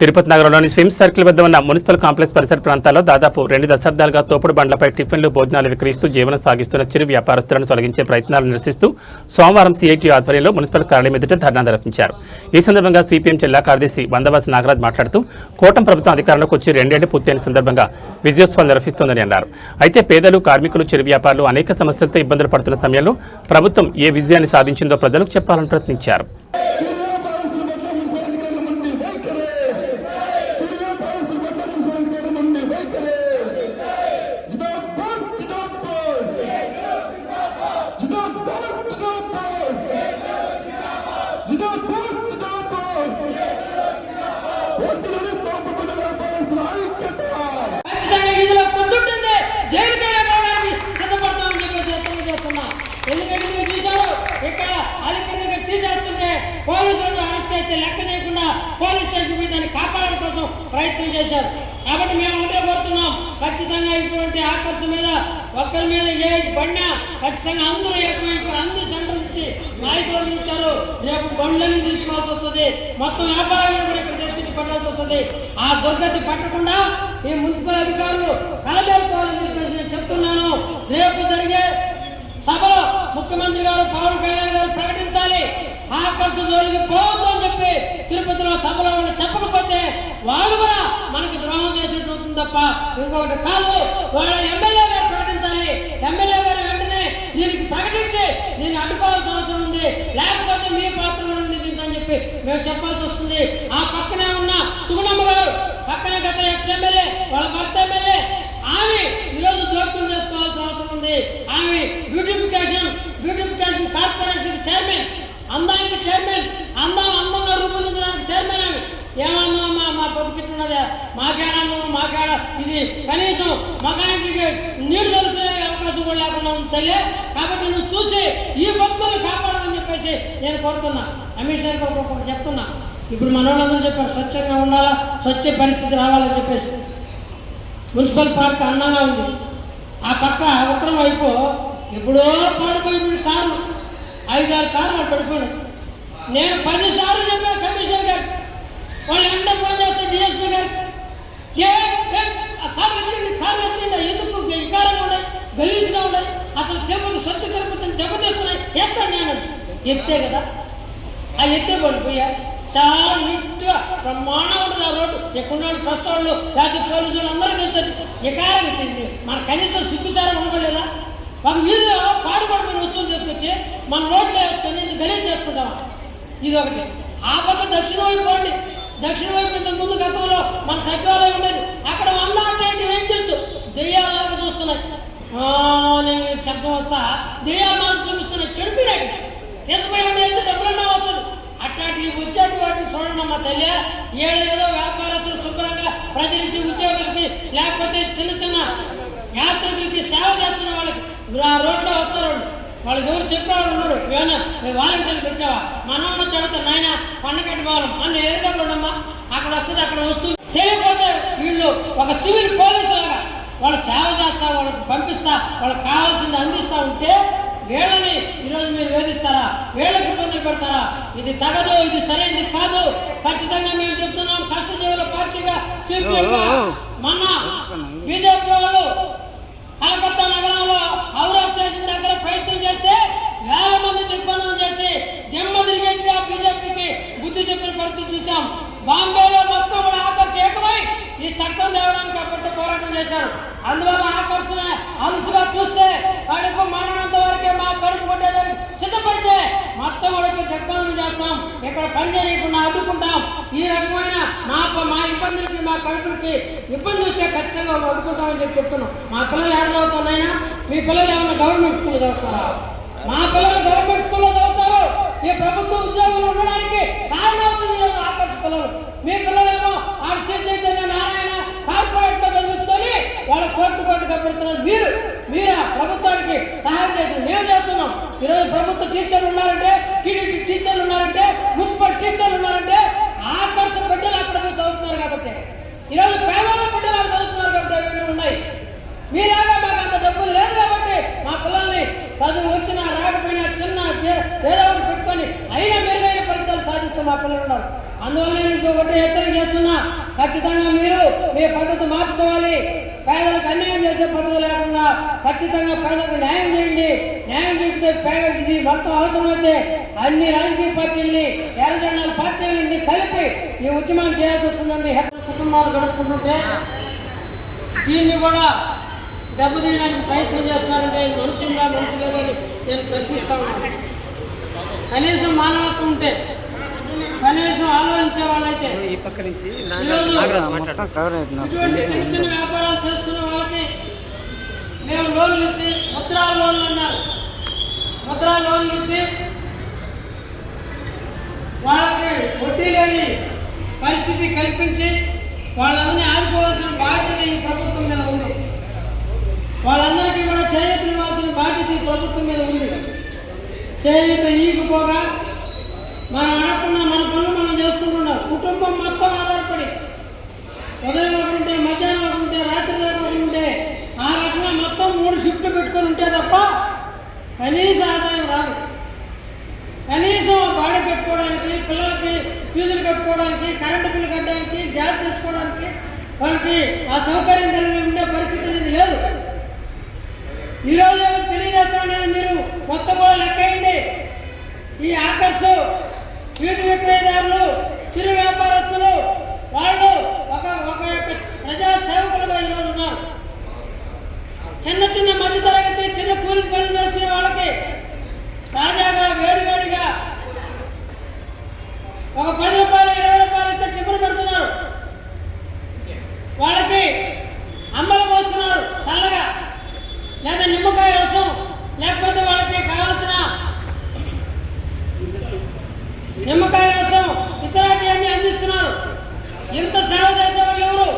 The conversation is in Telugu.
తిరుపతి నగరంలోని స్విమ్స్ సర్కిల్ వద్ద ఉన్న మున్సిపల్ కాంప్లెక్స్ పరిసర ప్రాంతాల్లో దాదాపు 2 దశాబ్దాలుగా తోపుడు బండ్లపై టిఫిన్లు భోజనాలు విక్రయిస్తూ జీవనం సాగిస్తున్న చిరు వ్యాపారస్తులను తొలగించే ప్రయత్నాలను నిరసిస్తూ సోమవారం సిఐటి ఆధ్వర్యంలో మున్సిపల్ కార్యాలయం ఎదుట ధర్నా నిర్వహించారు. ఈ సందర్భంగా సిపిఎం జిల్లా కార్యదర్శి బందవాసి నాగరాజ్ మాట్లాడుతూ కూటమి ప్రభుత్వం అధికారంలోకి వచ్చి 2 ఏళ్లు పూర్తయిన సందర్భంగా విజయోత్సవాలు నిర్వహిస్తోందని అన్నారు. అయితే పేదలు, కార్మికులు, చిరు వ్యాపారులు అనేక సమస్యలతో ఇబ్బందులు పడుతున్న సమయంలో ప్రభుత్వం ఏ విజయాన్ని సాధించిందో ప్రజలకు చెప్పాలని ప్రయత్నించారు. ఎందుకంటే మీరు చూసారు ఇక్కడ అలిపిరి దగ్గర తీసేస్తుంటే పోలీసులను అరెస్ట్ చేస్తే లెక్క చేయకుండా పోలీస్ స్టేషన్ మీద దాన్ని కాపాడడం కోసం ప్రయత్నం చేశారు. కాబట్టి మేము ఒకటే కోరుతున్నాం, ఖచ్చితంగా ఇటువంటి ఆకర్షణ మీద ఒక్కరి మీద ఏ బండా ఖచ్చితంగా అందరూ ఏకమైపోయి అందరూ సెంటర్ ఇచ్చి నాయకులు ఇచ్చారు. రేపు బండ్లన్నీ తీసుకోవాల్సి వస్తుంది, మొత్తం వ్యాపారాలను కూడా ఇక్కడ తీసుకొచ్చి పట్టాల్సి వస్తుంది. ఆ దుర్గతి పట్టకుండా ఈ మున్సిపల్ అధికారులు కలబెట్టుకోవాలని చెప్పేసి నేను చెప్తున్నాను. రేపు జరిగే సభలో ముఖ్యమంత్రి గారు పవన్ కళ్యాణ్ గారు ప్రకటించాలి, ఆకర్ష జోలికి పోవద్దు అని చెప్పి తిరుపతిలో సభలో వాళ్ళు చెప్పకపోతే వాళ్ళు కూడా మనకి ద్రోహం చేసినట్టు అవుతుంది తప్ప ఇంకొకటి కాదు. వాళ్ళ ఎమ్మెల్యే గారు ప్రకటించాలి, ఎమ్మెల్యే గారు వెంటనే దీనికి ప్రకటించి దీన్ని అడ్డుకోవాల్సిన అవసరం ఉంది, లేకపోతే మీ పాత్ర కూడా ఉంది దీంతో చెప్పి మేము చెప్పాల్సి వస్తుంది. ఆ పక్కనే ఉన్న సుగుణమ్మ గారు పక్కనే గత ఎక్స్ ఎమ్మెల్యే వాళ్ళ భర్త ఎమ్మెల్యే ఆమె ఈరోజు జోక్యం చేసుకోవాల్సిన అవసరం ఉంది. ఆమె బ్యూటిఫికేషన్ కార్పొరేషన్ చైర్మన్, అందానికి చైర్మన్, అందంగా రూపొందించడానికి చైర్మన్. ఆమె ఏమన్నా మా బతుకుతున్నదే మాకేడా ఇది కనీసం మగానికి నీళ్లు దొరికే అవకాశం కూడా లేకుండా ఉంది తల్లి. కాబట్టి నువ్వు చూసి ఈ బతుకులు కాపాడమని చెప్పేసి నేను కోరుతున్నా. అమిత్ షా గారు చెప్తున్నా, ఇప్పుడు మన వాళ్ళందరూ చెప్పారు స్వచ్ఛంగా ఉండాలా, స్వచ్ఛ పరిస్థితి రావాలని చెప్పేసి. మున్సిపల్ పార్క్ అందంగా ఉంది, ఆ పక్క ఉత్తరం వైపు ఎప్పుడో పాడుకోయి కార్లు 5-6 కార్లు పడిపోయినాయి. నేను 10 సార్లు చెప్పాను కమిషనర్ గారు, వాళ్ళు ఎండ ఫోన్ చేస్తే డిఎస్పీ గారు కార్లు ఎత్తిండ ఎందుకు వికారంగా ఉన్నాయి, గలీజ్గా ఉన్నాయి, అసలు తిరుపతి స్వచ్ఛ తిరుపతిని దెబ్బతీస్తున్నాయి. ఎక్కడ నేను ఎత్తే కదా, ఆ ఎత్తే పడిపోయా చాలా నీట్గా బ్రహ్మాండం ఉంటుంది ఆ రోడ్డు. ఎక్కడ ట్రస్ట్ వాళ్ళు లేకపోతే పోలీసులు అందరూ తెలుస్తుంది. ఎకారం ఎత్తింది మన కనీసం సిగ్గుసారం ఉండలేదా? ఒక వీధిలో పాడుపడిపోయిన వస్తువులు తీసుకొచ్చి మన రోడ్లో వేసుకొని గలీజ్ చేసుకుంటాం. ఇది ఒకటి. ఆ పక్క దక్షిణ వైపు పోండి, దక్షిణ వైపు ఇంతకు ముందు గతంలో మన సచివాలయం ఉండేది, అక్కడ 108 వెహికల్స్ దెయ్యాలాగా చూస్తున్నాయి. శబ్దం వస్తా దెయ్యాలు చూపిస్తున్నాయి, చెడిపోయినాయి. తీసుకుపోయి అయితే డబ్బులన్నా అవుతుంది. అట్లాంటి వచ్చేటి వాటిని చూడండి అమ్మ తల్లి. ఏదో వ్యాపారస్తులు శుభ్రంగా ప్రజలకి, ఉద్యోగులకి, లేకపోతే చిన్న యాత్రికులకి సేవ చేస్తున్న వాళ్ళకి ఆ రోడ్లో వస్తారు. వాళ్ళకి ఎవరు చెప్పేవాళ్ళు ఉన్నాడు, ఏమన్నా వాలంటీర్లు పెట్టావా, మనోళ్ళు చదువుతారు నాయన పండగట్టి పోవాలి అన్న ఎదురుగా ఉండమ్మా, అక్కడ వస్తుంది అక్కడ వస్తుంది. తెలియకపోతే వీళ్ళు ఒక సివిల్ పోలీసు లాగా వాళ్ళు సేవ చేస్తా, వాళ్ళకి పంపిస్తా, వాళ్ళకి కావాల్సింది అందిస్తూ ఉంటే వీళ్ళని ఈరోజు మీరు వేధిస్తారా, వీళ్ళకి ఇబ్బందులు పెడతారా? ఇది తగదు, ఇది సరైనది కాదు. ఖచ్చితంగా మేము చెప్తున్నాం, కష్టజీవుల పార్టీగా సిపిఎంగా. మొన్న బీజేపీ వాళ్ళు కలకత్తా నగరంలో హౌరా స్టేషన్ దగ్గర ప్రయత్నం చేస్తే 1000 మంది దిగ్బంధనం చేసి దిమ్మదిరిగేట్టుగా బీజేపీకి బుద్ధి చెప్పిన పరిస్థితి చూసాం. బాంబేలో మొత్తం కూడా ఆకర్షణ ఏకమై ఈ చట్టం తేవడానికి అప్పటితో పోరాటం చేశారు. అందువల్ల ఆకర్షణ అలుసుగా చూస్తే కడుపు మాననంత వరకే మా కడుపు కొట్టేదానికి సిద్ధపడితే మొత్తం కూడా దిగ్బంధనం చేస్తాం, ఇక్కడ పని చేయకుండా అడ్డుకుంటాం. ఈ రకమైన మా ఇబ్బందులకి, మా కడుపులకి ఇబ్బంది వస్తే ఖచ్చితంగా అడ్డుకుంటామని చెప్తున్నాం. మా పిల్లలు ఎక్కడ చదువుతున్నాయినా? మీ పిల్లలు ఏమన్నా గవర్నమెంట్ స్కూల్లో చదువుతారా? మా పిల్లలు గవర్నమెంట్ స్కూల్లో చదువుతారు. ఈ ప్రభుత్వ ఉద్యోగులు ఉండడానికి కారణం అవుతుంది ఆకర్ష పిల్లలు. మీ పిల్లలేమో శ్రీ చైతన్య నారాయణ కార్పొరేట్లో చదివించుకొని వాళ్ళ కోట్లు కట్టుబడుతున్నారు. మీరా ప్రభుత్వానికి సహాయం చేసి మేము చేస్తున్నాం. ఈరోజు ప్రభుత్వ టీచర్లు ఉన్నారంటే, టీడీపీ టీచర్లు ఉన్నారంటే, మున్సిపల్ టీచర్లు ఉన్నారంటే ఆకర్ష బిడ్డలు అక్కడ పోయి చదువుతున్నారు. కాబట్టి ఈరోజు పేదల బిడ్డలు అక్కడ చదువుతున్నారు కాబట్టి అవన్నీ ఉన్నాయి. మీలాగా మాకు అంత డబ్బులు లేదు కాబట్టి మా పిల్లల్ని చదువు వచ్చినా రాకపోయినా చిన్న ఏదో ఒకటి పెట్టుకొని అయినా మెరుగైన ఫలితాలు సాధిస్తూ మా పిల్లలు ఉన్నారు. అందువల్ల నేను ఒకటి హెచ్చరిక చేస్తున్నా, ఖచ్చితంగా మీరు మీ పద్ధతి మార్చుకోవాలి. పేదలకు అన్యాయం చేసే పద్ధతి లేకుండా ఖచ్చితంగా పేదలకు న్యాయం చేయండి. న్యాయం చేస్తే ఇది మొత్తం అవసరమైతే అన్ని రాజకీయ పార్టీలని, ఎర్రజెండాల పార్టీలని కలిపి ఈ ఉద్యమాన్ని చేయాల్సి వస్తుందండి. కుటుంబాలు గడుపుకుంటుంటే దీన్ని కూడా దెబ్బతీయడానికి ప్రయత్నం చేస్తున్నారంటే మనసు ఉందా మనసు లేదని నేను ప్రశ్నిస్తా ఉన్నాను. కనీసం మానవత్వం ఉంటే, కనీసం ఆలోచించే వాళ్ళైతే ఇటువంటి చిన్న చిన్న వ్యాపారాలు చేసుకునే వాళ్ళకి మేము లోన్లు ఇచ్చి, ముద్రా లోన్లు అన్నారు, ముద్రా లోన్లు ఇచ్చి వాళ్ళకి వడ్డీ లేని పరిస్థితి కల్పించి వాళ్ళందరినీ ఆదుకోవాల్సిన బాధ్యత ఈ ప్రభుత్వం మీద ఉంది. వాళ్ళందరికీ కూడా చేయూత ఇవ్వాల్సిన బాధ్యత ఈ ప్రభుత్వం మీద ఉంది. చేయూత ఈగిపోగా మనం అనకుండా మన పనులు మనం చేసుకుంటున్నాం. కుటుంబం మొత్తం ఆధారపడి ఉదయం ఒకరుంటే, మధ్యాహ్నం ఒకరుంటే, రాత్రి ఒకరుంటే, ఆ రకంగా మొత్తం 3 షిఫ్ట్లు పెట్టుకొని ఉంటే తప్ప కనీస ఆదాయం రాదు. కనీసం బాడీ కట్టుకోవడానికి, పిల్లలకి ఫీజులు కట్టుకోవడానికి, కరెంటు బిల్లు కట్టడానికి, గ్యాస్ తెచ్చుకోవడానికి వాళ్ళకి ఆ సౌకర్యం కలిగి ఉండే పరిస్థితి అనేది లేదు. ఈరోజు తెలియజేస్తానని మీరు మొత్తం కూడా లెక్కేయండి. ఈ ఆకర్షు వీధి విక్రయదారులు, చిరు